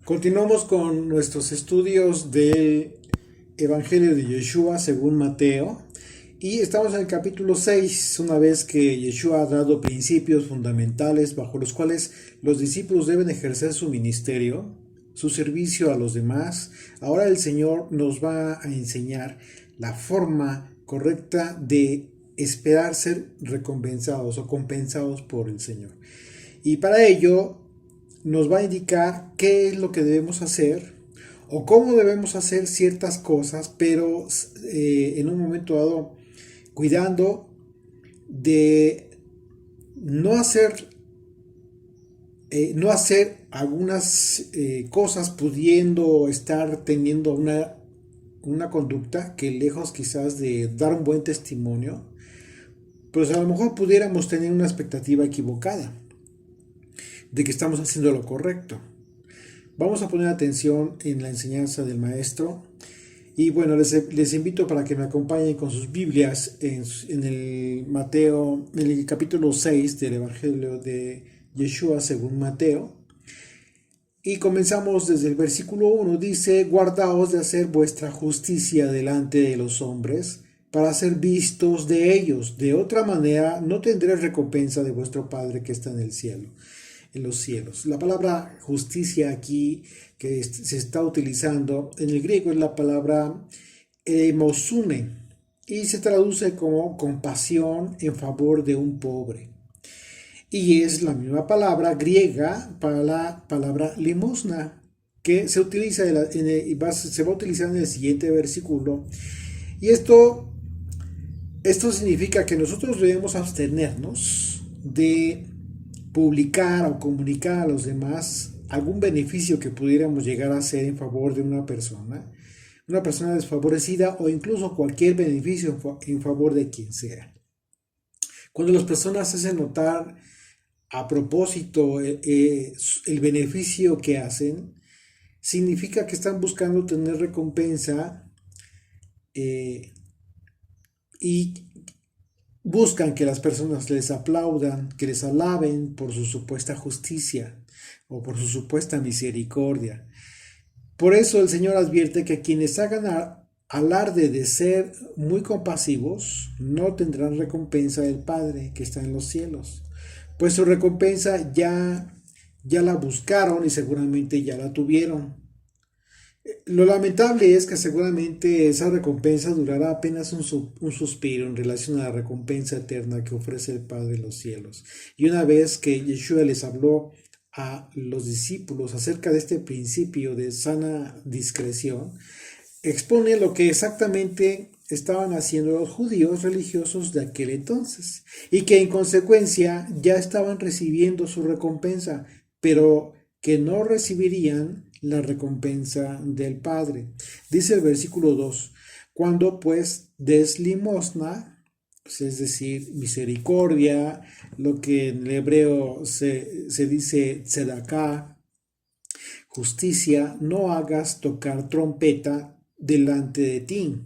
Continuamos con nuestros estudios del Evangelio de Yeshua según Mateo y estamos en el capítulo 6, una vez que Yeshua ha dado principios fundamentales bajo los cuales los discípulos deben ejercer su ministerio, su servicio a los demás. Ahora el Señor nos va a enseñar la forma correcta de esperar ser recompensados o compensados por el Señor. Y para ello nos va a indicar qué es lo que debemos hacer o cómo debemos hacer ciertas cosas, pero en un momento dado cuidando de no hacer algunas cosas pudiendo estar teniendo una conducta que lejos quizás de dar un buen testimonio, pues a lo mejor pudiéramos tener una expectativa equivocada de que estamos haciendo lo correcto. Vamos a poner atención en la enseñanza del maestro y bueno, les invito para que me acompañen con sus Biblias en el Mateo, en el capítulo 6 del Evangelio de Yeshua según Mateo. Y comenzamos desde el versículo 1, dice: guardaos de hacer vuestra justicia delante de los hombres, para ser vistos de ellos. De otra manera no tendréis recompensa de vuestro Padre que está en el cielo, en los cielos. La palabra justicia aquí que se está utilizando en el griego es la palabra emosune y se traduce como compasión en favor de un pobre. Y es la misma palabra griega para la palabra limosna que se utiliza se va a utilizar en el siguiente versículo. Y esto significa que nosotros debemos abstenernos de publicar o comunicar a los demás algún beneficio que pudiéramos llegar a hacer en favor de una persona desfavorecida, o incluso cualquier beneficio en favor de quien sea. Cuando las personas hacen notar a propósito el beneficio que hacen, significa que están buscando tener recompensa y buscan que las personas les aplaudan, que les alaben por su supuesta justicia o por su supuesta misericordia. Por eso el Señor advierte que quienes hagan alarde de ser muy compasivos no tendrán recompensa del Padre que está en los cielos, pues su recompensa ya la buscaron y seguramente ya la tuvieron. Lo lamentable es que seguramente esa recompensa durará apenas un suspiro en relación a la recompensa eterna que ofrece el Padre de los cielos. Y una vez que Yeshua les habló a los discípulos acerca de este principio de sana discreción, expone lo que exactamente estaban haciendo los judíos religiosos de aquel entonces y que en consecuencia ya estaban recibiendo su recompensa, pero que no recibirían la recompensa del Padre. Dice el versículo 2: cuando pues des limosna, pues es decir, misericordia, lo que en el hebreo se dice tzedaká, justicia, no hagas tocar trompeta delante de ti,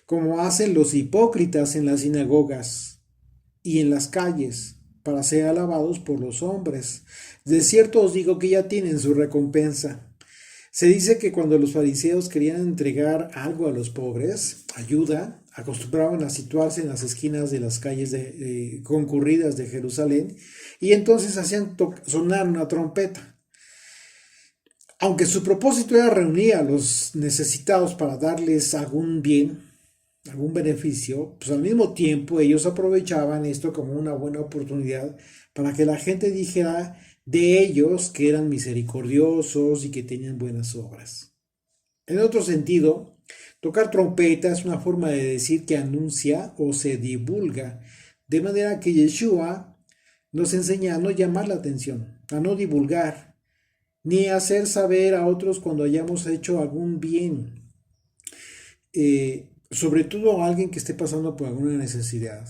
como hacen los hipócritas en las sinagogas y en las calles, para ser alabados por los hombres. De cierto os digo que ya tienen su recompensa. Se dice que cuando los fariseos querían entregar algo a los pobres, ayuda, acostumbraban a situarse en las esquinas de las calles concurridas de Jerusalén, y entonces hacían sonar una trompeta. Aunque su propósito era reunir a los necesitados para darles algún bien, algún beneficio, pues al mismo tiempo ellos aprovechaban esto como una buena oportunidad para que la gente dijera de ellos que eran misericordiosos y que tenían buenas obras. En otro sentido, tocar trompeta es una forma de decir que anuncia o se divulga, de manera que Yeshua nos enseña a no llamar la atención, a no divulgar, ni a hacer saber a otros cuando hayamos hecho algún bien. Sobre todo a alguien que esté pasando por alguna necesidad.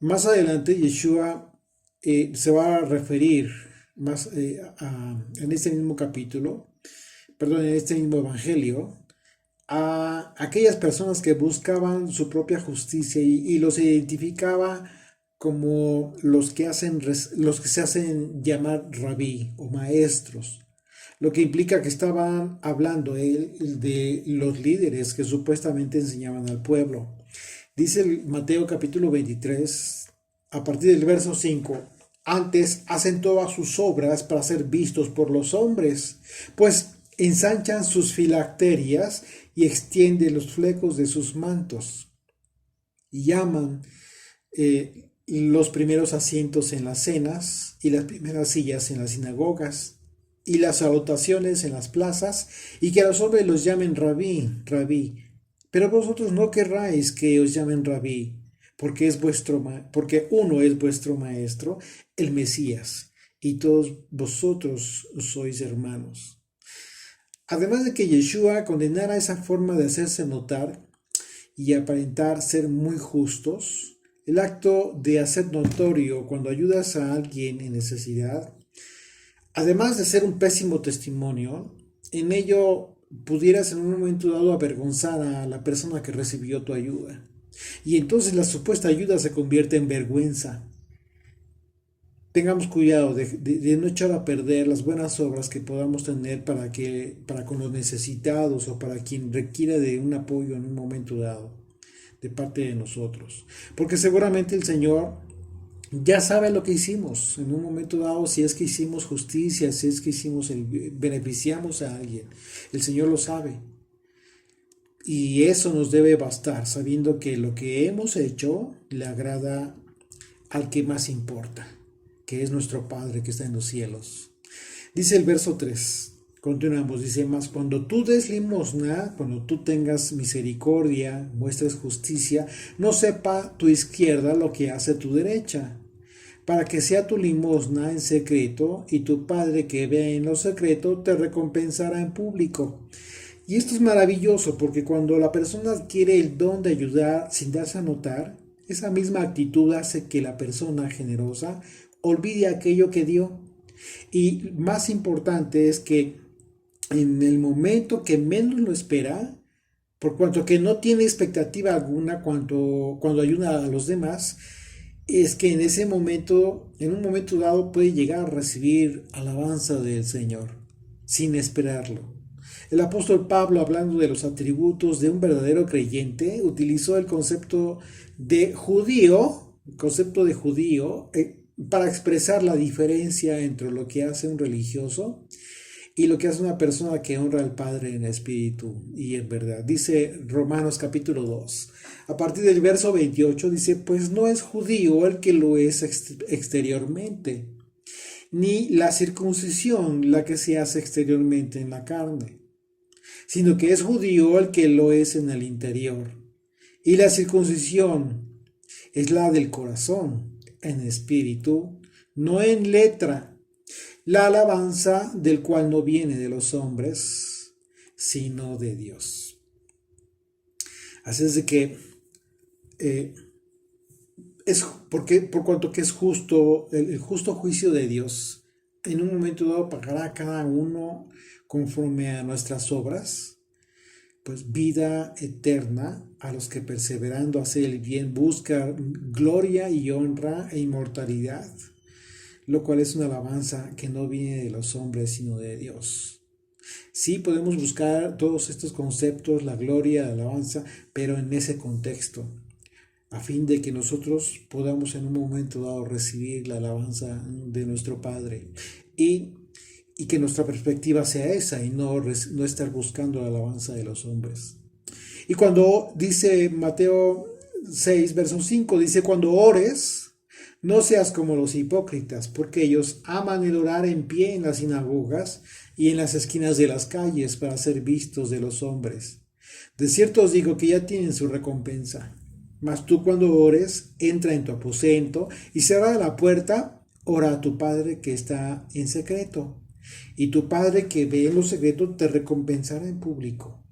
Más adelante Yeshua se va a referir en este mismo capítulo, en este mismo evangelio, a aquellas personas que buscaban su propia justicia y los identificaba como los que se hacen llamar rabí o maestros. lo que implica que estaban hablando de los líderes que supuestamente enseñaban al pueblo. Dice Mateo capítulo 23, a partir del verso 5: antes hacen todas sus obras para ser vistos por los hombres, pues ensanchan sus filacterias y extienden los flecos de sus mantos, y llaman los primeros asientos en las cenas y las primeras sillas en las sinagogas y las salutaciones en las plazas, y que a los hombres los llamen rabí, rabí. Pero vosotros no querráis que os llamen rabí, porque uno es vuestro maestro, el Mesías, y todos vosotros sois hermanos. Además de que Yeshua condenara esa forma de hacerse notar y aparentar ser muy justos, el acto de hacer notorio cuando ayudas a alguien en necesidad, además de ser un pésimo testimonio, en ello pudieras en un momento dado avergonzar a la persona que recibió tu ayuda. Y entonces la supuesta ayuda se convierte en vergüenza. Tengamos cuidado de no echar a perder las buenas obras que podamos tener para con los necesitados o para quien requiera de un apoyo en un momento dado de parte de nosotros. Porque seguramente el Señor ya sabe lo que hicimos en un momento dado, si es que hicimos justicia, si es que beneficiamos a alguien. El Señor lo sabe. Y eso nos debe bastar, sabiendo que lo que hemos hecho le agrada al que más importa, que es nuestro Padre que está en los cielos. Dice el verso 3, continuamos, dice: mas cuando tú des limosna, cuando tú tengas misericordia, muestres justicia, no sepa tu izquierda lo que hace tu derecha, para que sea tu limosna en secreto, y tu Padre que ve en lo secreto te recompensará en público. Y esto es maravilloso, porque cuando la persona adquiere el don de ayudar sin darse a notar, esa misma actitud hace que la persona generosa olvide aquello que dio. Y más importante es que en el momento que menos lo espera, por cuanto que no tiene expectativa alguna cuando ayuda a los demás, es que en ese momento, en un momento dado, puede llegar a recibir alabanza del Señor, sin esperarlo. El apóstol Pablo, hablando de los atributos de un verdadero creyente, utilizó el concepto de judío, para expresar la diferencia entre lo que hace un religioso y lo que hace una persona que honra al Padre en espíritu y en verdad. Dice Romanos capítulo 2, a partir del verso 28, dice: pues no es judío el que lo es exteriormente, ni la circuncisión la que se hace exteriormente en la carne, sino que es judío el que lo es en el interior. Y la circuncisión es la del corazón, en espíritu, no en letra, la alabanza del cual no viene de los hombres, sino de Dios. Así es de que por cuanto que es justo, el justo juicio de Dios, en un momento dado pagará a cada uno conforme a nuestras obras, pues vida eterna a los que perseverando a hacer el bien buscan gloria y honra e inmortalidad, lo cual es una alabanza que no viene de los hombres sino de Dios. Sí podemos buscar todos estos conceptos, la gloria, la alabanza, pero en ese contexto, a fin de que nosotros podamos en un momento dado recibir la alabanza de nuestro Padre y que nuestra perspectiva sea esa y no estar buscando la alabanza de los hombres. Y cuando dice Mateo 6, verso 5, dice: cuando ores, no seas como los hipócritas, porque ellos aman el orar en pie en las sinagogas y en las esquinas de las calles para ser vistos de los hombres. De cierto os digo que ya tienen su recompensa. Mas tú, cuando ores, entra en tu aposento y cerrada la puerta, ora a tu Padre que está en secreto, y tu Padre que ve en lo secreto te recompensará en público.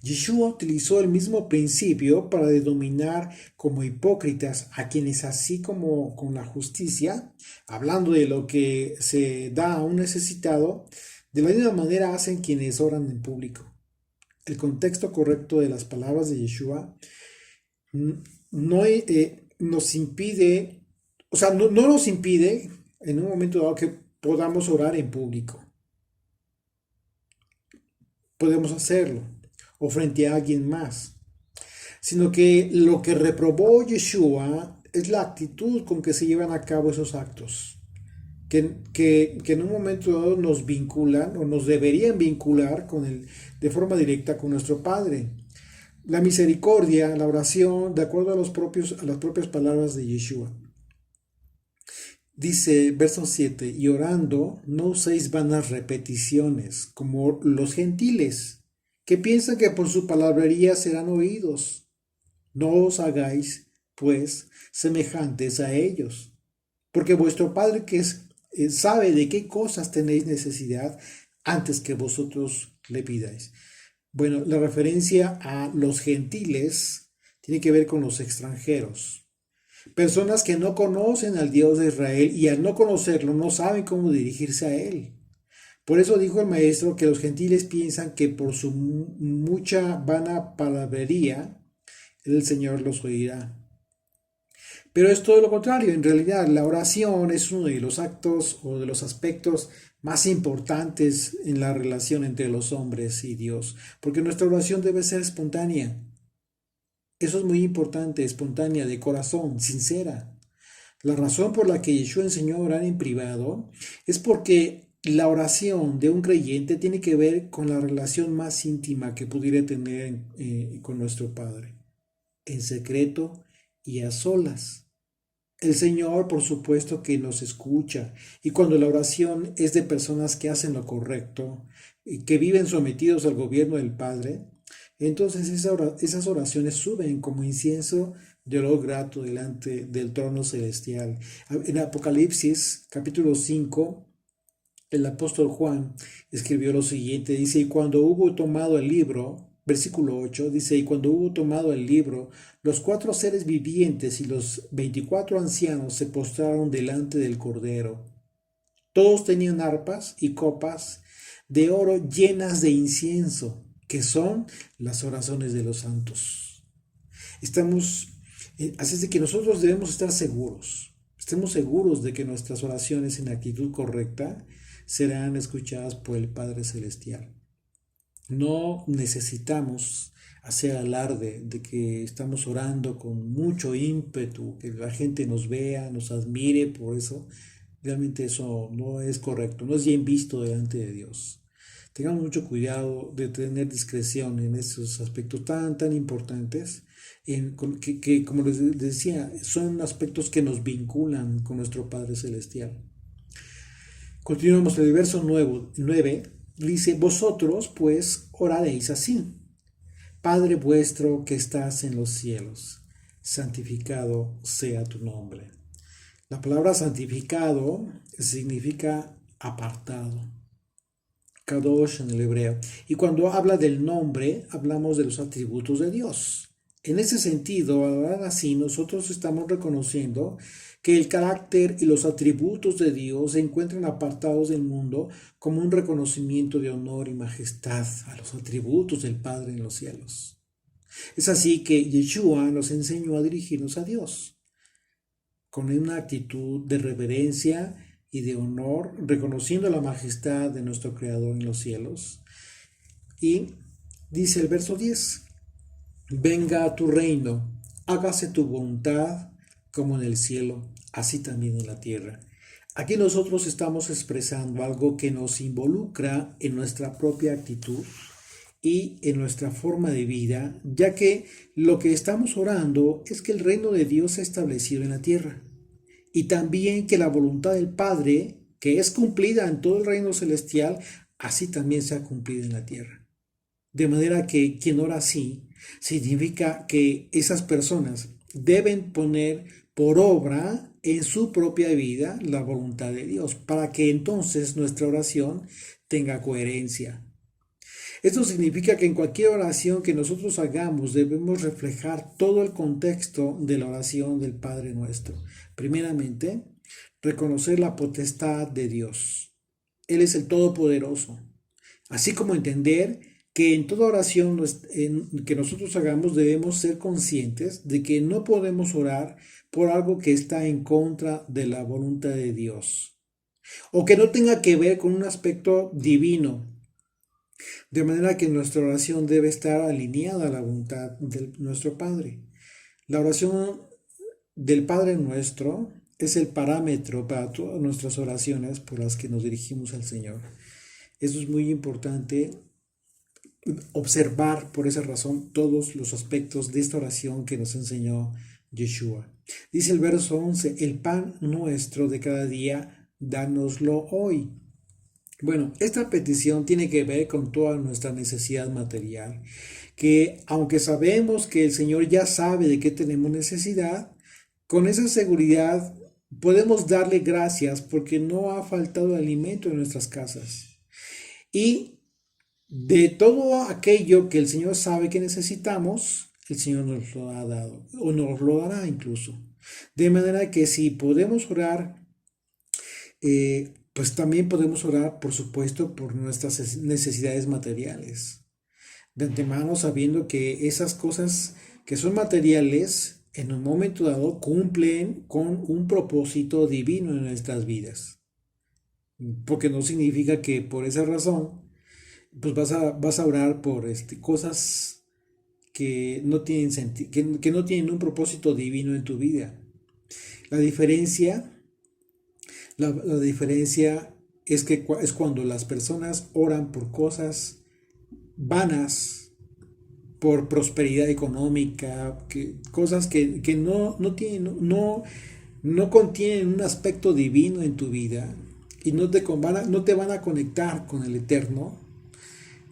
Yeshua utilizó el mismo principio para denominar como hipócritas a quienes, así como con la justicia, hablando de lo que se da a un necesitado, de la misma manera hacen quienes oran en público. El contexto correcto de las palabras de Yeshua no nos impide, no nos impide en un momento dado que podamos orar en público. podemos hacerlo, o frente a alguien más, sino que lo que reprobó Yeshua es la actitud con que se llevan a cabo esos actos, que en un momento dado nos vinculan o nos deberían vincular de forma directa con nuestro Padre. La misericordia, la oración, de acuerdo a las propias palabras de Yeshua. Dice, verso 7, y orando, no uséis vanas repeticiones, como los gentiles, que piensan que por su palabrería serán oídos. No os hagáis, pues, semejantes a ellos, porque vuestro Padre sabe de qué cosas tenéis necesidad antes que vosotros le pidáis. Bueno, la referencia a los gentiles tiene que ver con los extranjeros. Personas que no conocen al Dios de Israel y al no conocerlo no saben cómo dirigirse a Él. Por eso dijo el maestro que los gentiles piensan que por su mucha vana palabrería el Señor los oirá. Pero es todo lo contrario. En realidad, la oración es uno de los actos o de los aspectos más importantes en la relación entre los hombres y Dios, porque nuestra oración debe ser espontánea. Eso es muy importante, espontánea, de corazón, sincera. La razón por la que Yeshua enseñó a orar en privado es porque la oración de un creyente tiene que ver con la relación más íntima que pudiera tener con nuestro Padre, en secreto y a solas. El Señor, por supuesto, que nos escucha, y cuando la oración es de personas que hacen lo correcto y que viven sometidos al gobierno del Padre, entonces esas oraciones suben como incienso de olor grato delante del trono celestial. En Apocalipsis, capítulo 5, el apóstol Juan escribió lo siguiente, dice, y cuando hubo tomado el libro, versículo 8, dice, y cuando hubo tomado el libro, los 4 seres vivientes y los 24 ancianos se postraron delante del Cordero. Todos tenían arpas y copas de oro llenas de incienso, que son las oraciones de los santos. Así es de que nosotros debemos estar seguros, estemos seguros de que nuestras oraciones en actitud correcta serán escuchadas por el Padre Celestial. No necesitamos hacer alarde de que estamos orando con mucho ímpetu, que la gente nos vea, nos admire por eso. Realmente eso no es correcto, no es bien visto delante de Dios. Tengamos mucho cuidado de tener discreción en esos aspectos tan importantes, que como les decía, son aspectos que nos vinculan con nuestro Padre Celestial. Continuamos en el verso 9. Dice, vosotros pues oraréis así. Padre vuestro que estás en los cielos, santificado sea tu nombre. La palabra santificado significa apartado, kadosh en el hebreo. Y cuando habla del nombre, hablamos de los atributos de Dios. En ese sentido, al orar así, nosotros estamos reconociendo que el carácter y los atributos de Dios se encuentran apartados del mundo como un reconocimiento de honor y majestad a los atributos del Padre en los cielos. Es así que Yeshua nos enseñó a dirigirnos a Dios con una actitud de reverencia y de honor, reconociendo la majestad de nuestro Creador en los cielos. Y dice el verso 10, venga a tu reino, hágase tu voluntad como en el cielo, así también en la tierra. Aquí nosotros estamos expresando algo que nos involucra en nuestra propia actitud y en nuestra forma de vida, ya que lo que estamos orando es que el reino de Dios sea establecido en la tierra, y también que la voluntad del Padre, que es cumplida en todo el reino celestial, así también sea cumplida en la tierra. De manera que quien ora así, significa que esas personas deben poner por obra en su propia vida la voluntad de Dios, para que entonces nuestra oración tenga coherencia. Esto significa que en cualquier oración que nosotros hagamos debemos reflejar todo el contexto de la oración del Padre nuestro. Primeramente, reconocer la potestad de Dios. Él es el Todopoderoso. Así como entender que en toda oración que nosotros hagamos debemos ser conscientes de que no podemos orar por algo que está en contra de la voluntad de Dios o que no tenga que ver con un aspecto divino. De manera que nuestra oración debe estar alineada a la voluntad de nuestro Padre. La oración del Padre nuestro es el parámetro para todas nuestras oraciones por las que nos dirigimos al Señor. Eso es muy importante observar por esa razón todos los aspectos de esta oración que nos enseñó Yeshua. Dice el verso 11, el pan nuestro de cada día, dánoslo hoy. Bueno, esta petición tiene que ver con toda nuestra necesidad material, que aunque sabemos que el Señor ya sabe de qué tenemos necesidad, con esa seguridad podemos darle gracias porque no ha faltado alimento en nuestras casas. Y de todo aquello que el Señor sabe que necesitamos, el Señor nos lo ha dado, o nos lo dará incluso. De manera que si podemos orar, pues también podemos orar, por supuesto, por nuestras necesidades materiales. De antemano sabiendo que esas cosas que son materiales, en un momento dado, cumplen con un propósito divino en nuestras vidas. Porque no significa que por esa razón pues vas a orar por cosas que no tienen que no tienen un propósito divino en tu vida. La diferencia, la diferencia es que es cuando las personas oran por cosas vanas, por prosperidad económica, cosas que no tienen, no contienen un aspecto divino en tu vida y no te van a conectar con el Eterno.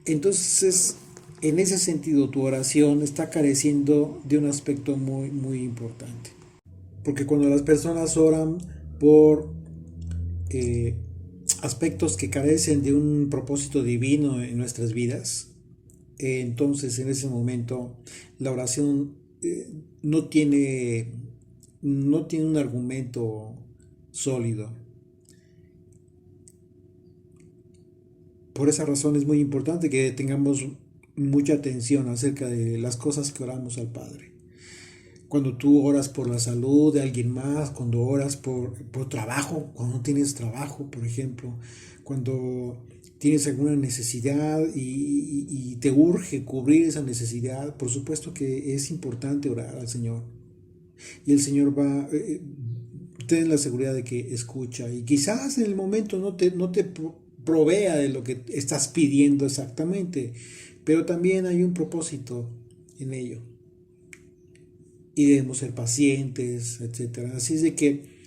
Entonces, en ese sentido, tu oración está careciendo de un aspecto muy, muy importante. Porque cuando las personas oran por aspectos que carecen de un propósito divino en nuestras vidas, entonces en ese momento la oración no tiene un argumento sólido. Por esa razón es muy importante que tengamos mucha atención acerca de las cosas que oramos al Padre. Cuando tú oras por la salud de alguien más, cuando oras por trabajo, cuando no tienes trabajo, por ejemplo, cuando tienes alguna necesidad y te urge cubrir esa necesidad, por supuesto que es importante orar al Señor. Y el Señor va, ten la seguridad de que escucha. Y quizás en el momento no te provea de lo que estás pidiendo exactamente, pero también hay un propósito en ello. Y debemos ser pacientes, etc. Así es de que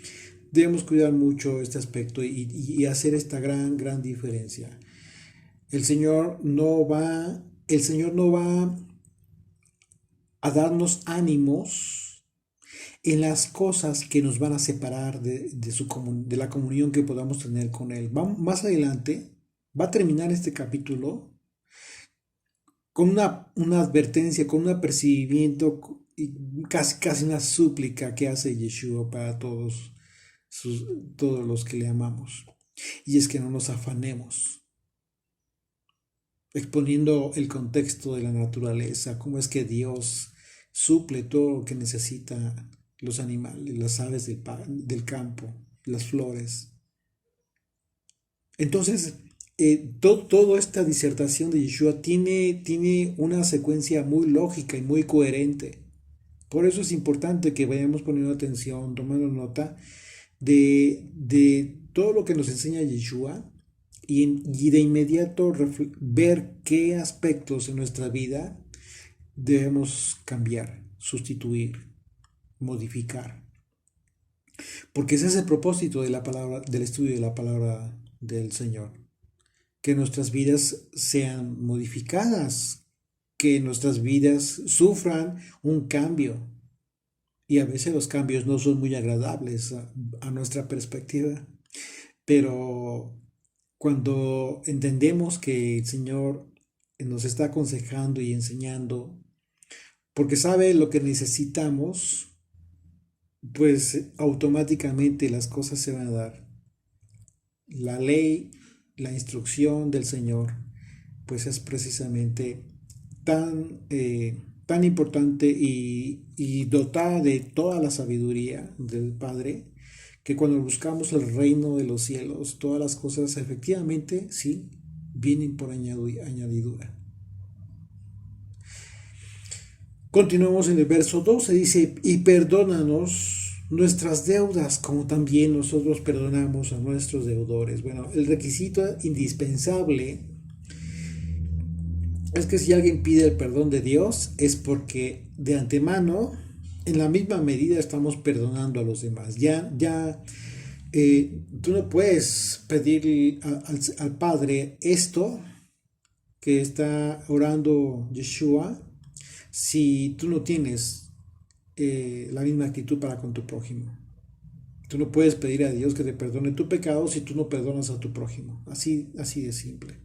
debemos cuidar mucho este aspecto y hacer esta gran diferencia. El Señor no va a darnos ánimos en las cosas que nos van a separar de la comunión que podamos tener con Él. Más adelante va a terminar este capítulo con una advertencia, con un apercibimiento y casi una súplica que hace Yeshua para todos los que le amamos. Y es que no nos afanemos, exponiendo el contexto de la naturaleza, cómo es que Dios suple todo lo que necesitan los animales, las aves del campo, las flores. Entonces, toda esta disertación de Yeshua tiene una secuencia muy lógica y muy coherente. Por eso es importante que vayamos poniendo atención, tomando nota de todo lo que nos enseña Yeshua y de inmediato ver qué aspectos en nuestra vida debemos cambiar, sustituir, modificar. Porque ese es el propósito de la palabra, del estudio de la palabra del Señor. Que nuestras vidas sean modificadas, que nuestras vidas sufran un cambio. Y a veces los cambios no son muy agradables a nuestra perspectiva. Pero cuando entendemos que el Señor nos está aconsejando y enseñando, porque sabe lo que necesitamos, pues automáticamente las cosas se van a dar. La ley, la instrucción del Señor, pues es precisamente tan importante y dotada de toda la sabiduría del Padre, que cuando buscamos el reino de los cielos, todas las cosas efectivamente, sí, vienen por añadidura. Continuamos en el verso 12, dice, y perdónanos nuestras deudas como también nosotros perdonamos a nuestros deudores. Bueno, el requisito indispensable es que si alguien pide el perdón de Dios es porque de antemano, en la misma medida estamos perdonando a los demás. Tú no puedes pedir al Padre esto que está orando Yeshua si tú no tienes la misma actitud para con tu prójimo. Tú no puedes pedir a Dios que te perdone tu pecado si tú no perdonas a tu prójimo. Así de simple.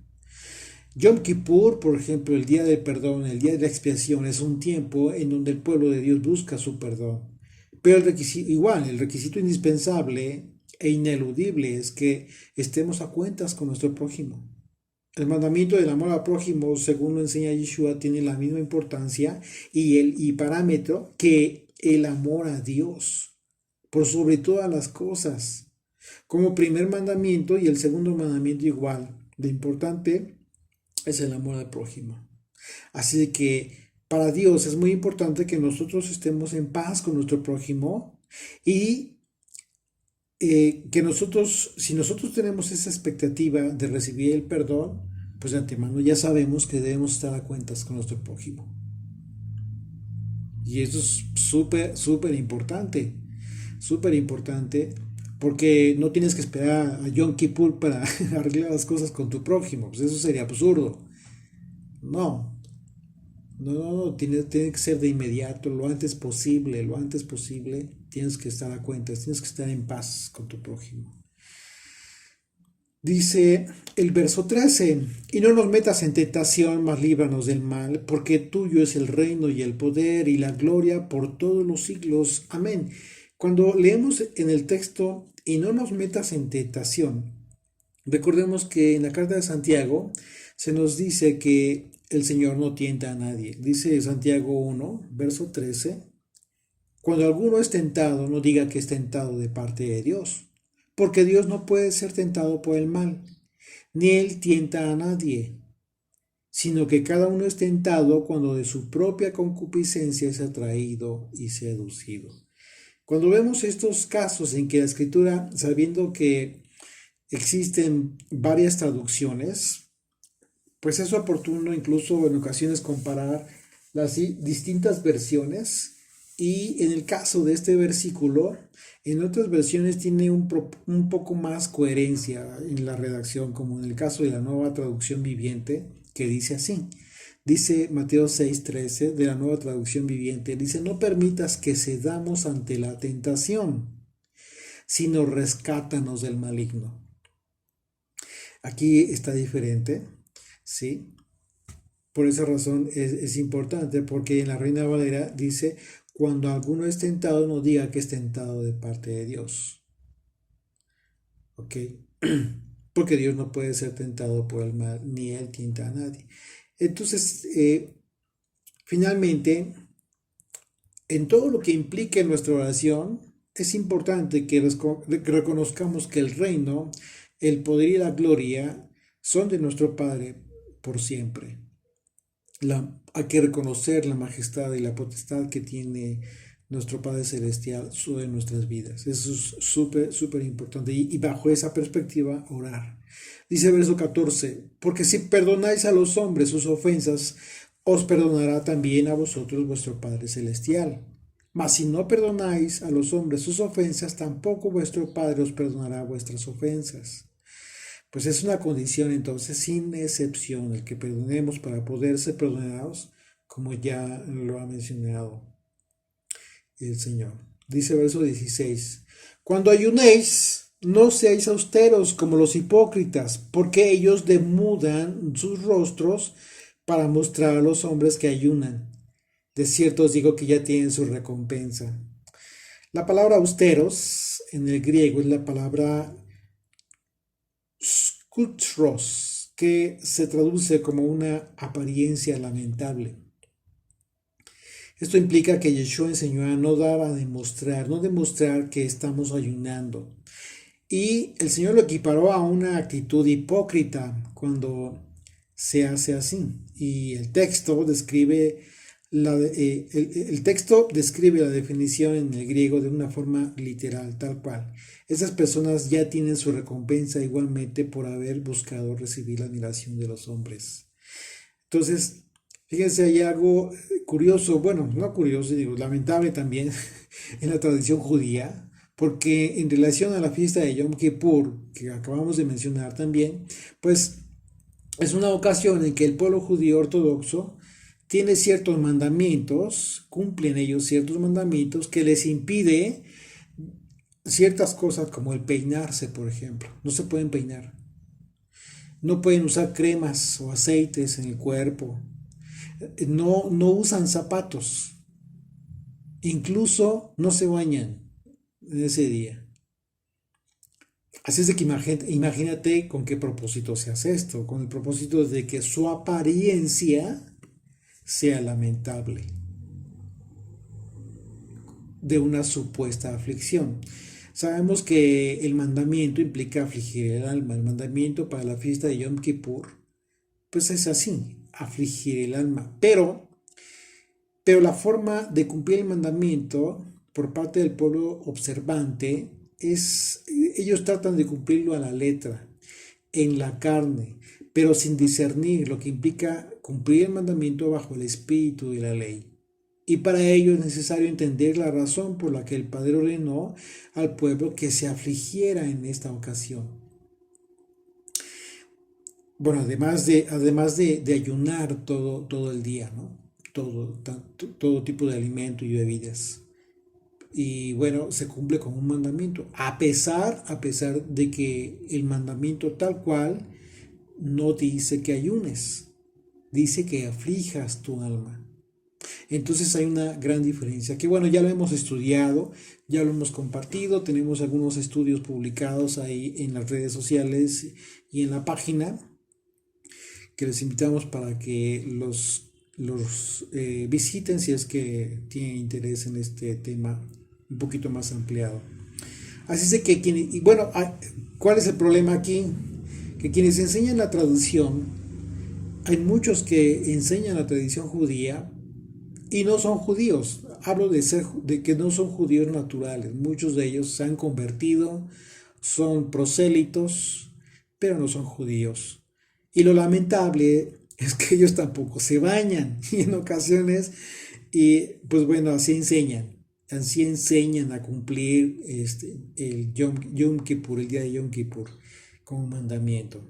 Yom Kippur, por ejemplo, el día del perdón, el día de la expiación, es un tiempo en donde el pueblo de Dios busca su perdón. Pero el requisito indispensable e ineludible es que estemos a cuentas con nuestro prójimo. El mandamiento del amor al prójimo, según lo enseña Yeshua, tiene la misma importancia y parámetro que el amor a Dios, por sobre todas las cosas. Como primer mandamiento y el segundo mandamiento igual de importante es el amor al prójimo. Así que para Dios es muy importante que nosotros estemos en paz con nuestro prójimo y que si nosotros tenemos esa expectativa de recibir el perdón, pues de antemano ya sabemos que debemos estar a cuentas con nuestro prójimo. Y eso es súper importante, porque no tienes que esperar a Yom Kippur para arreglar las cosas con tu prójimo, pues eso sería absurdo. No, tiene que ser de inmediato, lo antes posible, tienes que estar a cuentas, tienes que estar en paz con tu prójimo. Dice el verso 13, y no nos metas en tentación, mas líbranos del mal, porque tuyo es el reino y el poder y la gloria por todos los siglos. Amén. Cuando leemos en el texto, y no nos metas en tentación, recordemos que en la carta de Santiago se nos dice que el Señor no tienta a nadie. Dice Santiago 1, verso 13, cuando alguno es tentado, no diga que es tentado de parte de Dios, porque Dios no puede ser tentado por el mal, ni Él tienta a nadie, sino que cada uno es tentado cuando de su propia concupiscencia es atraído y seducido. Cuando vemos estos casos en que la Escritura, sabiendo que existen varias traducciones, pues es oportuno incluso en ocasiones comparar las distintas versiones. Y en el caso de este versículo, en otras versiones tiene un poco más coherencia en la redacción, como en el caso de la Nueva Traducción Viviente, que dice así. Dice Mateo 6:13 de la Nueva Traducción Viviente, dice, no permitas que cedamos ante la tentación, sino rescátanos del maligno. Aquí está diferente, ¿sí? Por esa razón es importante, porque en la Reina Valera dice, cuando alguno es tentado, no diga que es tentado de parte de Dios. ¿Ok? Porque Dios no puede ser tentado por el mal, ni Él tienta a nadie. Entonces, finalmente, en todo lo que implique nuestra oración, es importante que reconozcamos que el reino, el poder y la gloria son de nuestro Padre por siempre. Hay que reconocer la majestad y la potestad que tiene nuestro Padre Celestial sobre nuestras vidas. Eso es súper importante. Y bajo esa perspectiva, orar. Dice el verso 14, porque si perdonáis a los hombres sus ofensas, os perdonará también a vosotros vuestro Padre Celestial. Mas si no perdonáis a los hombres sus ofensas, tampoco vuestro Padre os perdonará vuestras ofensas. Pues es una condición entonces sin excepción el que perdonemos para poder ser perdonados, como ya lo ha mencionado el Señor. Dice verso 16, cuando ayunéis, no seáis austeros como los hipócritas, porque ellos demudan sus rostros para mostrar a los hombres que ayunan. De cierto os digo que ya tienen su recompensa. La palabra austeros en el griego es la palabra skutros, que se traduce como una apariencia lamentable. Esto implica que Yeshua enseñó a no dar a demostrar, no demostrar que estamos ayunando. Y el Señor lo equiparó a una actitud hipócrita cuando se hace así. Y el texto describe la definición en el griego de una forma literal, tal cual. Esas personas ya tienen su recompensa igualmente por haber buscado recibir la admiración de los hombres. Entonces, fíjense, hay algo curioso, bueno, no curioso, digo, lamentable también en la tradición judía, porque en relación a la fiesta de Yom Kippur, que acabamos de mencionar también, pues es una ocasión en que el pueblo judío ortodoxo tiene ciertos mandamientos, cumplen ellos ciertos mandamientos que les impide ciertas cosas como el peinarse, por ejemplo. No se pueden peinar. No pueden usar cremas o aceites en el cuerpo. No usan zapatos. Incluso no se bañan en ese día. Así es de que imagínate con qué propósito se hace esto. Con el propósito de que su apariencia sea lamentable de una supuesta aflicción. Sabemos que el mandamiento implica afligir el alma. El mandamiento para la fiesta de Yom Kippur, pues es así, afligir el alma. Pero la forma de cumplir el mandamiento por parte del pueblo observante ellos tratan de cumplirlo a la letra, en la carne, pero sin discernir lo que implica cumplir el mandamiento bajo el espíritu de la ley. Y para ello es necesario entender la razón por la que el Padre ordenó al pueblo que se afligiera en esta ocasión. Bueno, además de ayunar todo el día, ¿no? Todo tipo de alimento y bebidas. Y bueno, se cumple con un mandamiento, a pesar de que el mandamiento tal cual no dice que ayunes, dice que aflijas tu alma. Entonces hay una gran diferencia, que bueno, ya lo hemos estudiado, ya lo hemos compartido, tenemos algunos estudios publicados ahí en las redes sociales y en la página, que les invitamos para que los visiten si es que tienen interés en este tema un poquito más ampliado. Así es de que y bueno, ¿cuál es el problema aquí? Que quienes enseñan la tradición, hay muchos que enseñan la tradición judía y no son judíos. Hablo de que no son judíos naturales. Muchos de ellos se han convertido, son prosélitos, pero no son judíos. Y lo lamentable es que ellos tampoco se bañan y en ocasiones, y pues bueno, así enseñan a cumplir el Yom Kippur, el día de Yom Kippur, como mandamiento.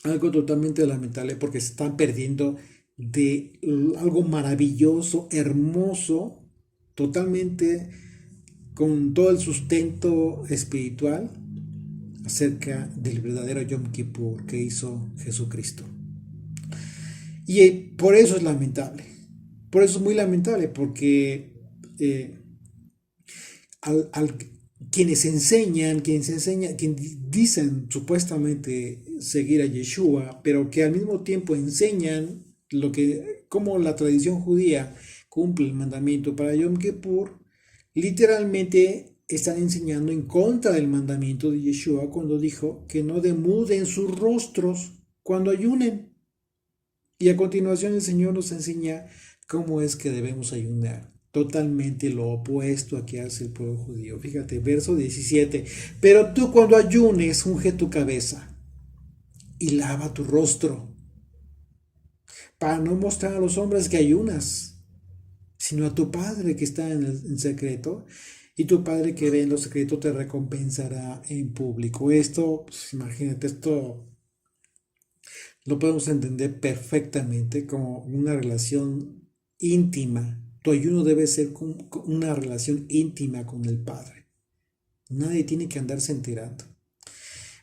Algo totalmente lamentable porque se están perdiendo de algo maravilloso, hermoso, totalmente con todo el sustento espiritual acerca del verdadero Yom Kippur que hizo Jesucristo. Y por eso es lamentable, por eso es muy lamentable, porque quienes dicen supuestamente seguir a Yeshua, pero que al mismo tiempo enseñan cómo la tradición judía cumple el mandamiento para Yom Kippur, literalmente están enseñando en contra del mandamiento de Yeshua cuando dijo que no demuden sus rostros cuando ayunen. Y a continuación el Señor nos enseña cómo es que debemos ayunar. Totalmente lo opuesto a que hace el pueblo judío. Fíjate, verso 17. Pero tú cuando ayunes, unge tu cabeza y lava tu rostro, para no mostrar a los hombres que ayunas, sino a tu Padre que está en secreto, y tu Padre que ve en lo secreto te recompensará en público. Esto, pues, imagínate, esto lo podemos entender perfectamente como una relación íntima. Tu ayuno debe ser una relación íntima con el Padre. Nadie tiene que andarse enterando.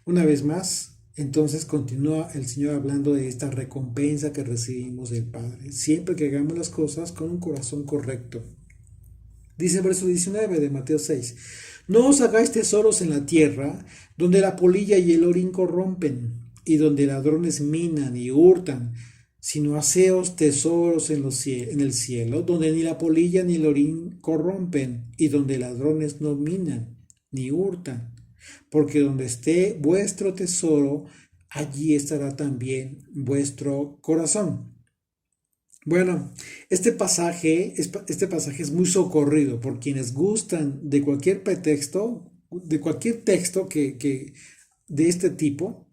Una vez más, entonces continúa el Señor hablando de esta recompensa que recibimos del Padre, siempre que hagamos las cosas con un corazón correcto. Dice el verso 19 de Mateo 6, no os hagáis tesoros en la tierra, donde la polilla y el orín corrompen, y donde ladrones minan y hurtan, sino haceos tesoros en el cielo, donde ni la polilla ni el orín corrompen, y donde ladrones no minan ni hurtan. porque donde esté vuestro tesoro, allí estará también vuestro corazón. Bueno, este pasaje es muy socorrido por quienes gustan de cualquier pretexto, de cualquier texto de este tipo,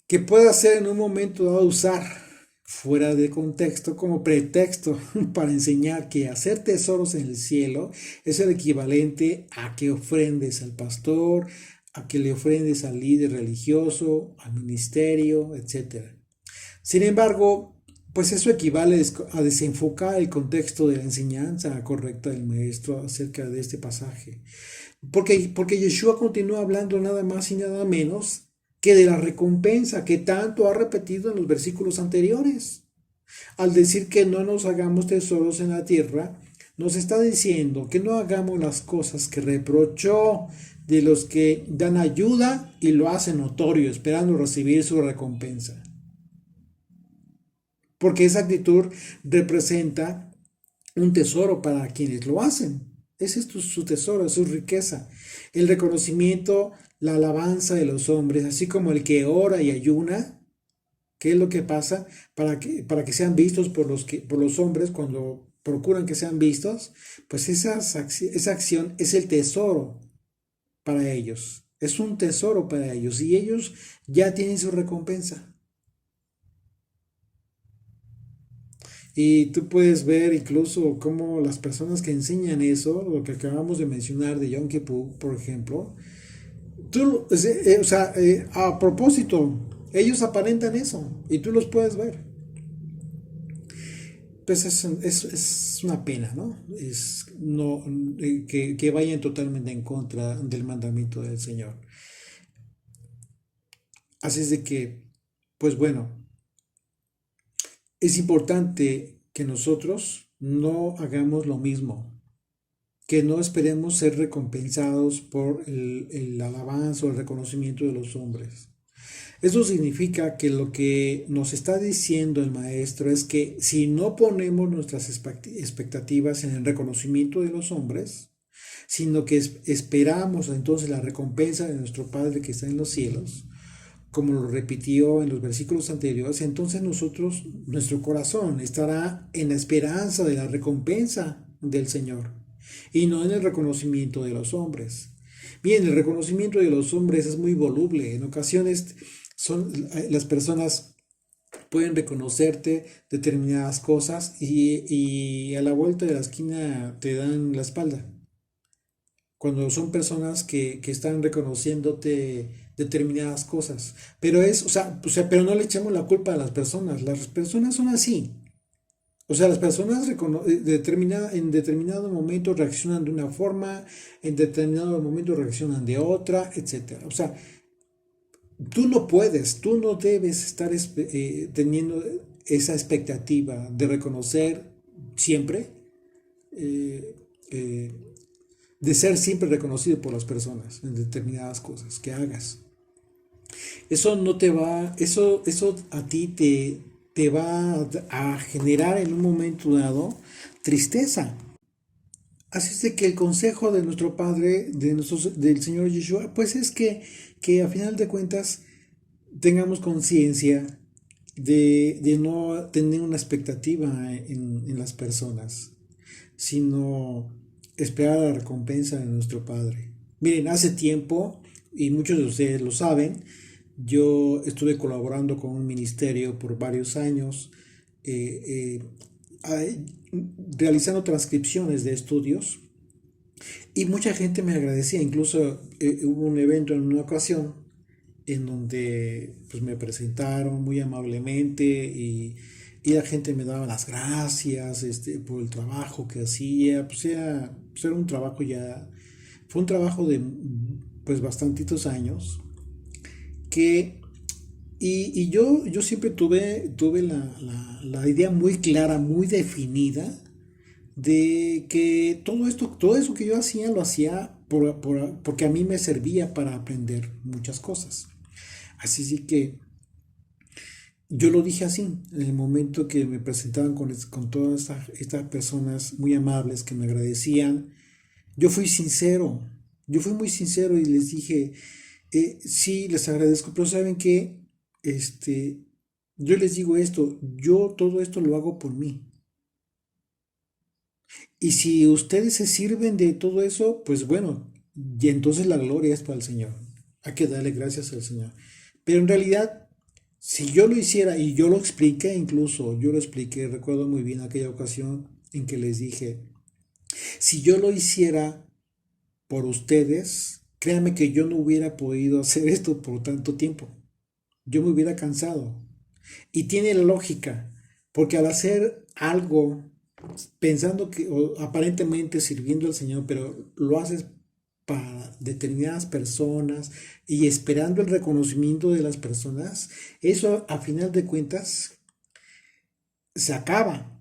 que pueda ser en un momento dado usar fuera de contexto como pretexto para enseñar que hacer tesoros en el cielo es el equivalente a que ofrendes al pastor, a que le ofrendes al líder religioso, al ministerio, etc. Sin embargo, pues eso equivale a desenfocar el contexto de la enseñanza correcta del maestro acerca de este pasaje. Porque Yeshua continúa hablando nada más y nada menos que de la recompensa que tanto ha repetido en los versículos anteriores. Al decir que no nos hagamos tesoros en la tierra, nos está diciendo que no hagamos las cosas que reprochó de los que dan ayuda y lo hacen notorio, esperando recibir su recompensa. Porque esa actitud representa un tesoro para quienes lo hacen. Ese es su tesoro, su riqueza. El reconocimiento, la alabanza de los hombres, así como el que ora y ayuna. ¿Qué es lo que pasa? Para que sean vistos por los hombres cuando procuran que sean vistos, pues esa acción es el tesoro para ellos. Es un tesoro para ellos y ellos ya tienen su recompensa. Y tú puedes ver incluso cómo las personas que enseñan eso, lo que acabamos de mencionar de Yom Kippur, por ejemplo, a propósito, ellos aparentan eso y tú los puedes ver. Pues es una pena, ¿no? Que vayan totalmente en contra del mandamiento del Señor. Así es de que, pues bueno, es importante que nosotros no hagamos lo mismo, que no esperemos ser recompensados por el alabanza o el reconocimiento de los hombres. Eso significa que lo que nos está diciendo el maestro es que si no ponemos nuestras expectativas en el reconocimiento de los hombres, sino que esperamos entonces la recompensa de nuestro Padre que está en los cielos, como lo repitió en los versículos anteriores, entonces nuestro corazón estará en la esperanza de la recompensa del Señor y no en el reconocimiento de los hombres. Bien, el reconocimiento de los hombres es muy voluble. En ocasiones las personas pueden reconocerte determinadas cosas y a la vuelta de la esquina te dan la espalda. Cuando son personas que están reconociéndote determinadas cosas. Pero no le echemos la culpa a las personas. Las personas son así. O sea, las personas en determinado momento reaccionan de una forma, en determinado momento reaccionan de otra, etc. O sea, tú no debes estar teniendo esa expectativa de reconocer siempre, eh, eh, de ser siempre reconocido por las personas en determinadas cosas que hagas. Eso no te va, eso a ti te va a generar en un momento dado tristeza. Así es de que el consejo de nuestro Padre, del Señor Yeshua, pues es que a final de cuentas tengamos conciencia de no tener una expectativa en las personas, sino esperar la recompensa de nuestro Padre. Miren, hace tiempo, y muchos de ustedes lo saben, yo estuve colaborando con un ministerio por varios años, eh, eh, realizando transcripciones de estudios, y mucha gente me agradecía. Incluso hubo un evento en una ocasión en donde pues, me presentaron muy amablemente y la gente me daba las gracias por el trabajo que hacía. Pues era un trabajo ya, fue un trabajo de pues bastantitos años que yo siempre tuve la idea muy clara, muy definida de que todo eso que yo hacía lo hacía porque a mí me servía para aprender muchas cosas. Así que yo lo dije así, en el momento que me presentaban con todas estas personas muy amables que me agradecían, yo fui sincero. Yo fui muy sincero y les dije, sí, les agradezco, pero ¿saben qué? Este, yo les digo esto, yo todo esto lo hago por mí. Y si ustedes se sirven de todo eso, pues bueno, y entonces la gloria es para el Señor. Hay que darle gracias al Señor. Pero en realidad, si yo lo hiciera, y yo lo expliqué incluso, yo lo expliqué, recuerdo muy bien aquella ocasión en que les dije, si yo lo hiciera por ustedes, créanme que yo no hubiera podido hacer esto por tanto tiempo. Yo me hubiera cansado. Y tiene lógica, porque al hacer algo pensando que, o aparentemente sirviendo al Señor, pero lo haces para determinadas personas y esperando el reconocimiento de las personas, eso a final de cuentas se acaba,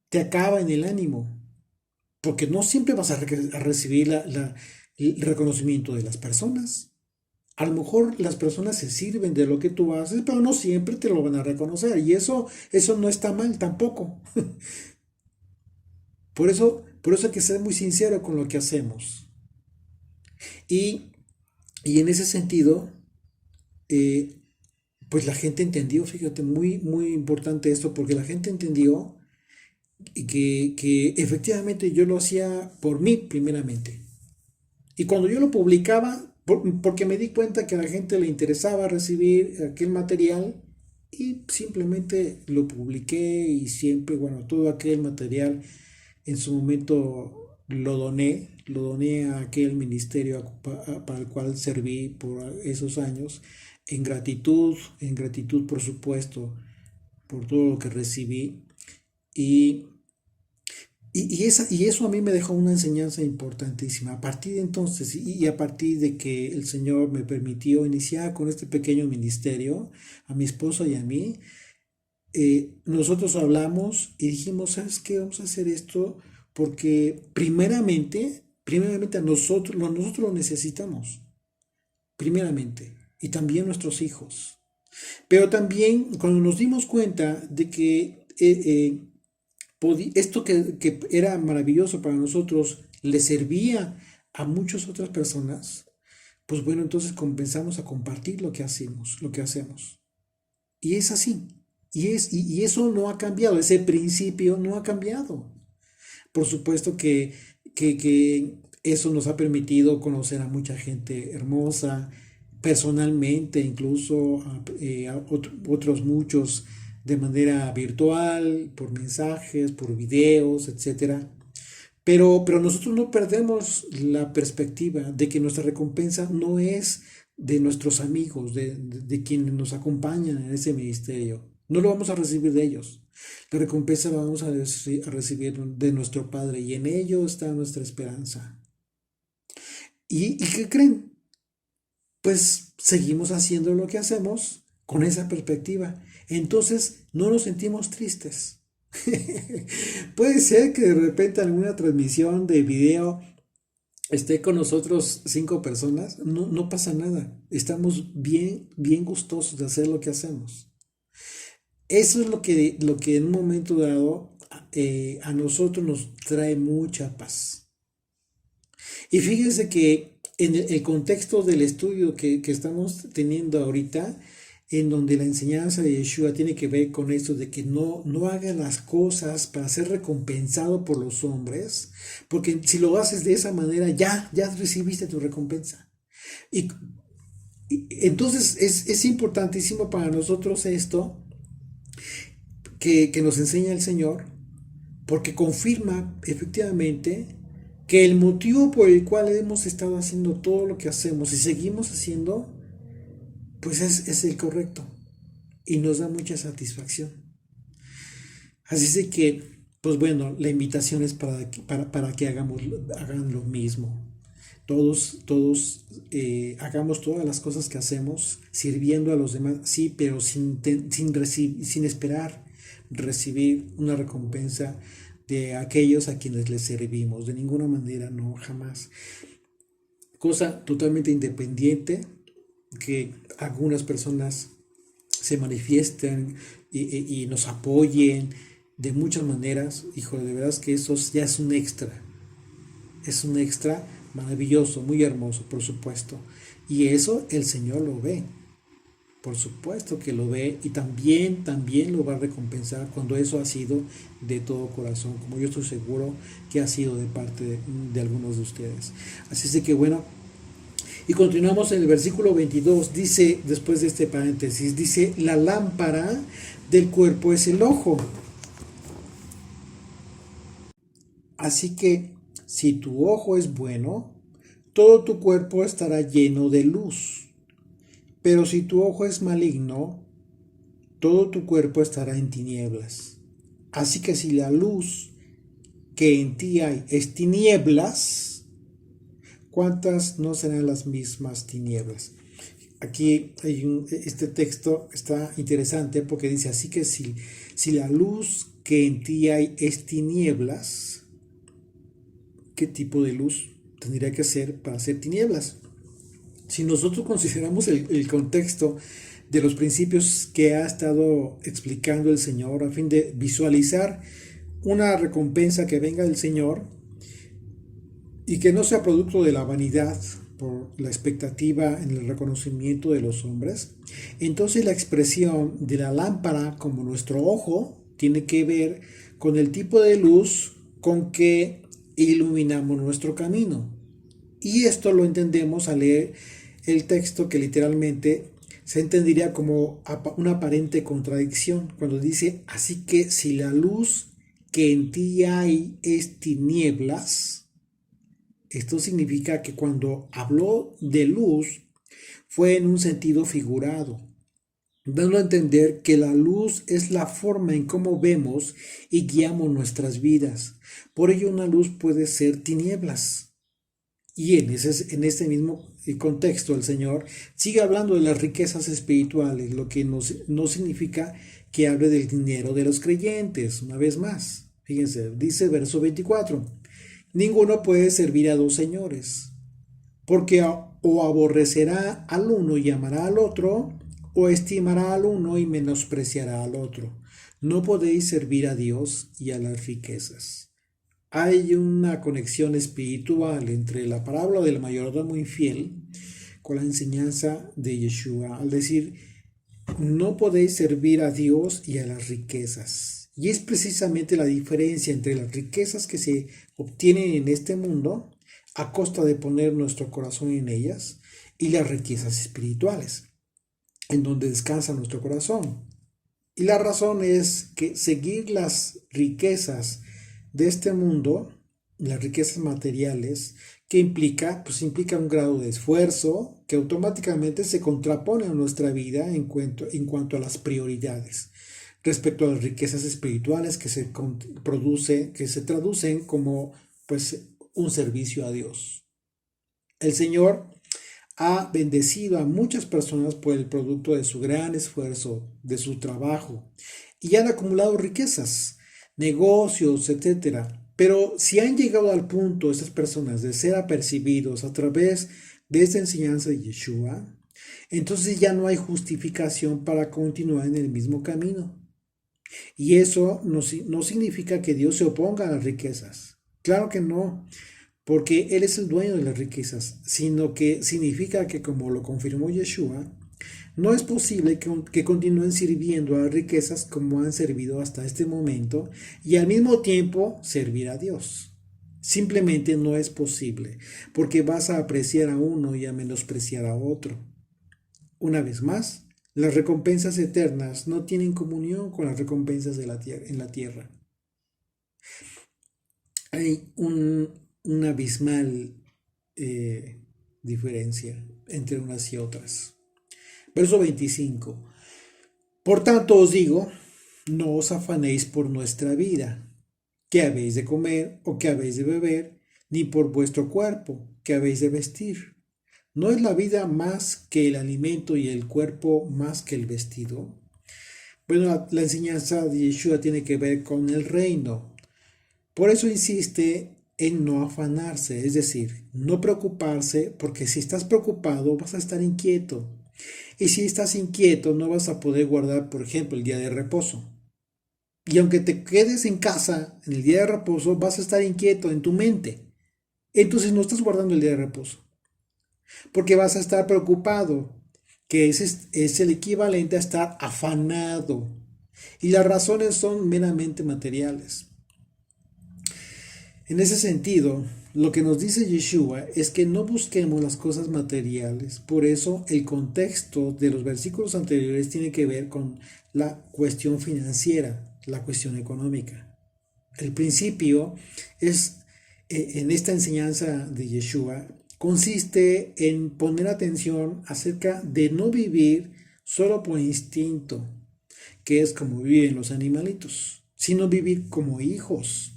te acaba en el ánimo, porque no siempre vas a recibir el reconocimiento de las personas. A lo mejor las personas se sirven de lo que tú haces, pero no siempre te lo van a reconocer. Y eso no está mal tampoco. Por eso hay que ser muy sincero con lo que hacemos. Y, y en ese sentido, eh, pues la gente entendió, fíjate, muy, muy importante esto, porque la gente entendió que efectivamente yo lo hacía por mí primeramente. Y cuando yo lo publicaba, porque me di cuenta que a la gente le interesaba recibir aquel material, y simplemente lo publiqué y siempre, bueno, todo aquel material en su momento lo doné a aquel ministerio para el cual serví por esos años, en gratitud por supuesto, por todo lo que recibí. Y y eso a mí me dejó una enseñanza importantísima. A partir de entonces y a partir de que el Señor me permitió iniciar con este pequeño ministerio, a mi esposa y a mí, nosotros hablamos y dijimos, ¿sabes qué? Vamos a hacer esto porque primeramente nosotros lo necesitamos, primeramente, y también nuestros hijos. Pero también cuando nos dimos cuenta de que esto que era maravilloso para nosotros le servía a muchas otras personas, pues bueno, entonces comenzamos a compartir lo que hacemos. Y es así. Y eso no ha cambiado, ese principio no ha cambiado. Por supuesto que eso nos ha permitido conocer a mucha gente hermosa, personalmente, incluso otros muchos de manera virtual, por mensajes, por videos, etcétera. Pero nosotros no perdemos la perspectiva de que nuestra recompensa no es de nuestros amigos, de quienes nos acompañan en ese ministerio. No lo vamos a recibir de ellos. La recompensa la vamos a recibir de nuestro Padre y en ello está nuestra esperanza. ¿Y qué creen? Pues seguimos haciendo lo que hacemos con esa perspectiva. Entonces no nos sentimos tristes. Puede ser que de repente alguna transmisión de video esté con nosotros 5 personas, no pasa nada. Estamos bien, bien gustosos de hacer lo que hacemos. Eso es lo que en un momento dado a nosotros nos trae mucha paz. Y fíjense que en el contexto del estudio que estamos teniendo ahorita, en donde la enseñanza de Yeshua tiene que ver con esto de que no hagas las cosas para ser recompensado por los hombres, porque si lo haces de esa manera, ya recibiste tu recompensa. Y, entonces es importantísimo para nosotros esto que nos enseña el Señor, porque confirma efectivamente que el motivo por el cual hemos estado haciendo todo lo que hacemos y seguimos haciendo, pues es el correcto y nos da mucha satisfacción. Así es de que, pues bueno, la invitación es para que hagan lo mismo. Todos hagamos todas las cosas que hacemos sirviendo a los demás, sí, pero sin esperar recibir una recompensa de aquellos a quienes les servimos. De ninguna manera, no, jamás. Cosa totalmente independiente, que algunas personas se manifiesten y nos apoyen de muchas maneras. Hijo, de verdad es que eso ya es un extra. Es un extra maravilloso, muy hermoso, por supuesto. Y eso el Señor lo ve. Por supuesto que lo ve y también lo va a recompensar cuando eso ha sido de todo corazón, como yo estoy seguro que ha sido de parte de algunos de ustedes. Así es de que bueno, y continuamos en el versículo 22, dice, después de este paréntesis, dice, la lámpara del cuerpo es el ojo. Así que si tu ojo es bueno, todo tu cuerpo estará lleno de luz. Pero si tu ojo es maligno, todo tu cuerpo estará en tinieblas. Así que si la luz que en ti hay es tinieblas, ¿cuántas no serán las mismas tinieblas? Aquí este texto está interesante porque dice, así que si la luz que en ti hay es tinieblas, ¿qué tipo de luz tendría que ser para ser tinieblas? Si nosotros consideramos el contexto de los principios que ha estado explicando el Señor a fin de visualizar una recompensa que venga del Señor y que no sea producto de la vanidad por la expectativa en el reconocimiento de los hombres, entonces la expresión de la lámpara como nuestro ojo tiene que ver con el tipo de luz con que iluminamos nuestro camino. Y esto lo entendemos al leer el texto, que literalmente se entendería como una aparente contradicción cuando dice, así que si la luz que en ti hay es tinieblas. Esto significa que cuando habló de luz fue en un sentido figurado, dando a entender que la luz es la forma en cómo vemos y guiamos nuestras vidas. Por ello una luz puede ser tinieblas. Y en este mismo contexto el Señor sigue hablando de las riquezas espirituales, lo que no significa que hable del dinero de los creyentes. Una vez más, fíjense, dice verso 24, ninguno puede servir a dos señores, porque o aborrecerá al uno y amará al otro, o estimará al uno y menospreciará al otro. No podéis servir a Dios y a las riquezas. Hay una conexión espiritual entre la parábola del mayordomo infiel con la enseñanza de Yeshua, al decir, no podéis servir a Dios y a las riquezas. Y es precisamente la diferencia entre las riquezas que se obtienen en este mundo a costa de poner nuestro corazón en ellas y las riquezas espirituales, en donde descansa nuestro corazón. Y la razón es que seguir las riquezas de este mundo, las riquezas materiales, que implica un grado de esfuerzo que automáticamente se contrapone a nuestra vida en cuanto a las prioridades respecto a las riquezas espirituales que se traducen como pues un servicio a Dios. El Señor ha bendecido a muchas personas por el producto de su gran esfuerzo, de su trabajo, y han acumulado riquezas, negocios, etcétera. Pero si han llegado al punto estas personas de ser apercibidos a través de esta enseñanza de Yeshua, entonces ya no hay justificación para continuar en el mismo camino. Y eso no significa que Dios se oponga a las riquezas. Claro que no, porque Él es el dueño de las riquezas, sino que significa que, como lo confirmó Yeshua, no es posible que continúen sirviendo a las riquezas como han servido hasta este momento y al mismo tiempo servir a Dios. Simplemente no es posible, porque vas a apreciar a uno y a menospreciar a otro. Una vez más, las recompensas eternas no tienen comunión con las recompensas de en la tierra. Hay una abismal diferencia entre unas y otras. Verso 25. Por tanto os digo, no os afanéis por nuestra vida, qué habéis de comer o qué habéis de beber, ni por vuestro cuerpo, qué habéis de vestir. ¿No es la vida más que el alimento y el cuerpo más que el vestido? Bueno, la enseñanza de Yeshua tiene que ver con el reino. Por eso insiste en no afanarse, es decir, no preocuparse, porque si estás preocupado vas a estar inquieto. Y si estás inquieto no vas a poder guardar, por ejemplo, el día de reposo. Y aunque te quedes en casa en el día de reposo, vas a estar inquieto en tu mente. entonces no estás guardando el día de reposo, porque vas a estar preocupado, que es el equivalente a estar afanado. Y las razones son meramente materiales. En ese sentido, lo que nos dice Yeshua es que no busquemos las cosas materiales. Por eso el contexto de los versículos anteriores tiene que ver con la cuestión financiera, la cuestión económica. El principio es, en esta enseñanza de Yeshua, consiste en poner atención acerca de no vivir solo por instinto, que es como viven los animalitos, sino vivir como hijos.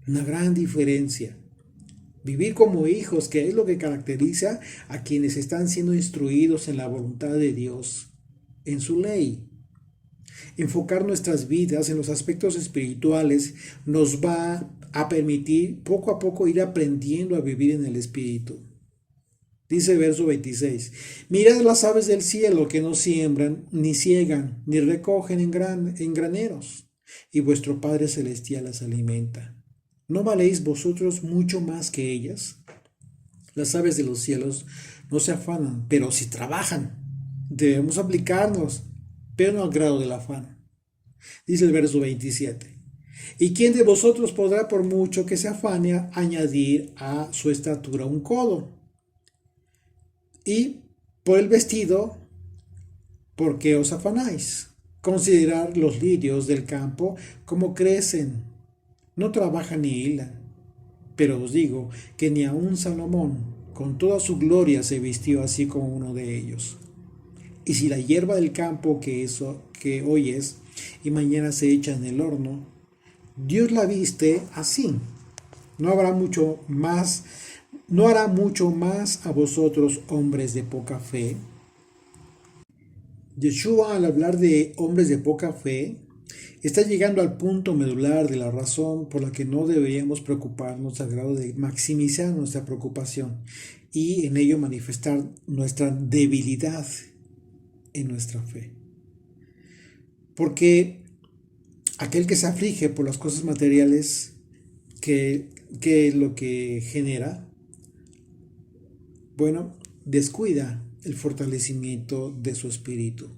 Una gran diferencia. Vivir como hijos, que es lo que caracteriza a quienes están siendo instruidos en la voluntad de Dios, en su ley. Enfocar nuestras vidas en los aspectos espirituales nos va a permitir poco a poco ir aprendiendo a vivir en el Espíritu. Dice el verso 26, mirad las aves del cielo que no siembran, ni ciegan, ni recogen en graneros, y vuestro Padre Celestial las alimenta. ¿No valéis vosotros mucho más que ellas? Las aves de los cielos no se afanan, pero si trabajan. Debemos aplicarnos, pero no al grado del afán. Dice el verso 27. ¿Y quién de vosotros podrá, por mucho que se afane, añadir a su estatura un codo? Y por el vestido, ¿por qué os afanáis? Considerad los lirios del campo, cómo crecen. No trabajan ni hilan. Pero os digo que ni aun Salomón, con toda su gloria, se vistió así como uno de ellos. Y si la hierba del campo que hoy es y mañana se echa en el horno, Dios la viste así. No habrá mucho más, no hará mucho más a vosotros, hombres de poca fe. Yeshua, al hablar de hombres de poca fe, está llegando al punto medular de la razón por la que no deberíamos preocuparnos al grado de maximizar nuestra preocupación y en ello manifestar nuestra debilidad en nuestra fe. Porque aquel que se aflige por las cosas materiales, que es lo que genera, bueno, descuida el fortalecimiento de su espíritu.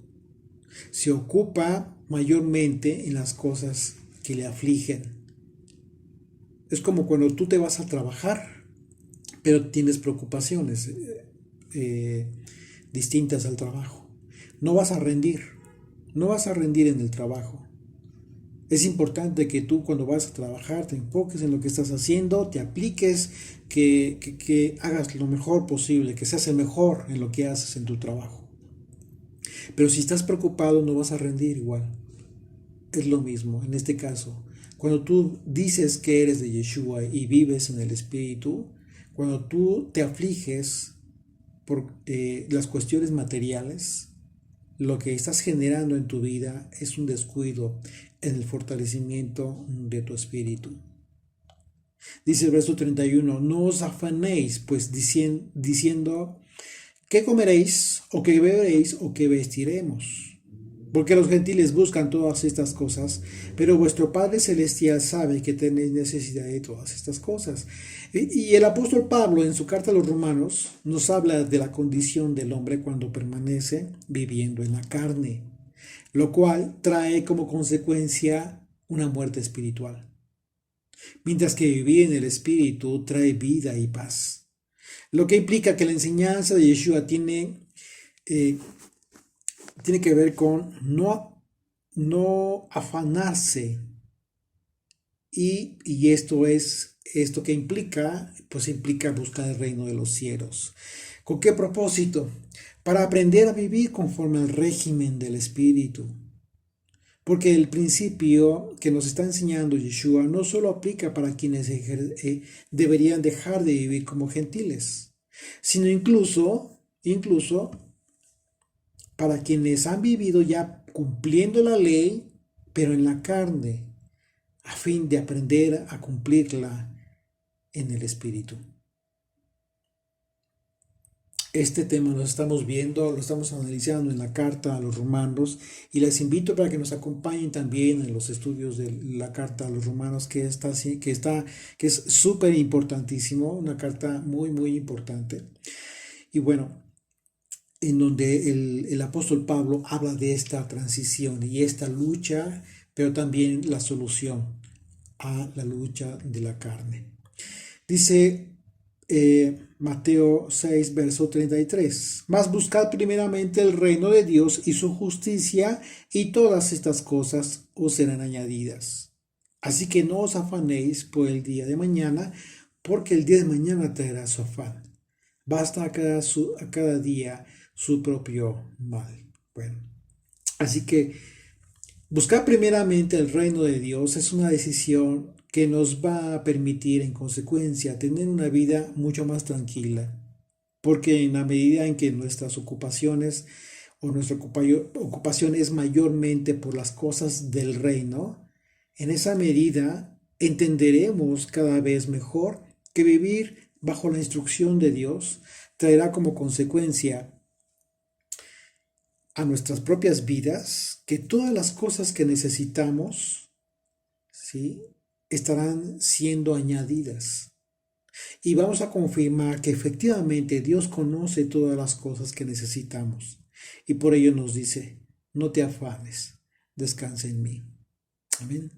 Se ocupa mayormente en las cosas que le afligen. Es como cuando tú te vas a trabajar, pero tienes preocupaciones distintas al trabajo. No vas a rendir en el trabajo. Es importante que tú cuando vas a trabajar te enfoques en lo que estás haciendo, te apliques, que hagas lo mejor posible, que seas el mejor en lo que haces en tu trabajo. Pero si estás preocupado no vas a rendir igual. Es lo mismo en este caso. Cuando tú dices que eres de Yeshua y vives en el Espíritu, cuando tú te afliges por las cuestiones materiales, lo que estás generando en tu vida es un descuido en el fortalecimiento de tu espíritu. Dice el verso 31, no os afanéis, pues diciendo, ¿qué comeréis, o qué beberéis, o qué vestiremos? Porque los gentiles buscan todas estas cosas, pero vuestro Padre Celestial sabe que tenéis necesidad de todas estas cosas. Y el apóstol Pablo, en su carta a los Romanos, nos habla de la condición del hombre cuando permanece viviendo en la carne, lo cual trae como consecuencia una muerte espiritual. Mientras que vivir en el Espíritu trae vida y paz. Lo que implica que la enseñanza de Yeshua tiene que ver con no afanarse. Y esto que implica, pues implica buscar el reino de los cielos. ¿Con qué propósito? Para aprender a vivir conforme al régimen del Espíritu. Porque el principio que nos está enseñando Yeshua no solo aplica para quienes deberían dejar de vivir como gentiles, sino incluso para quienes han vivido ya cumpliendo la ley, pero en la carne, a fin de aprender a cumplirla en el Espíritu. Este tema lo estamos viendo, lo estamos analizando en la carta a los romanos y les invito para que nos acompañen también en los estudios de la carta a los romanos que es súper importantísimo, una carta muy, muy importante. Y bueno, en donde el apóstol Pablo habla de esta transición y esta lucha, pero también la solución a la lucha de la carne. Dice Mateo 6, verso 33, mas buscad primeramente el reino de Dios y su justicia, y todas estas cosas os serán añadidas. Así que no os afanéis por el día de mañana, porque el día de mañana traerá su afán. Basta a cada día su propio mal. Bueno, así que buscar primeramente el reino de Dios es una decisión que nos va a permitir en consecuencia tener una vida mucho más tranquila, porque en la medida en que nuestras ocupaciones o nuestra ocupación es mayormente por las cosas del reino, en esa medida entenderemos cada vez mejor que vivir bajo la instrucción de Dios traerá como consecuencia a nuestras propias vidas que todas las cosas que necesitamos, ¿sí?, estarán siendo añadidas. Y vamos a confirmar que efectivamente Dios conoce todas las cosas que necesitamos. Y por ello nos dice, no te afanes, descansa en mí. Amén.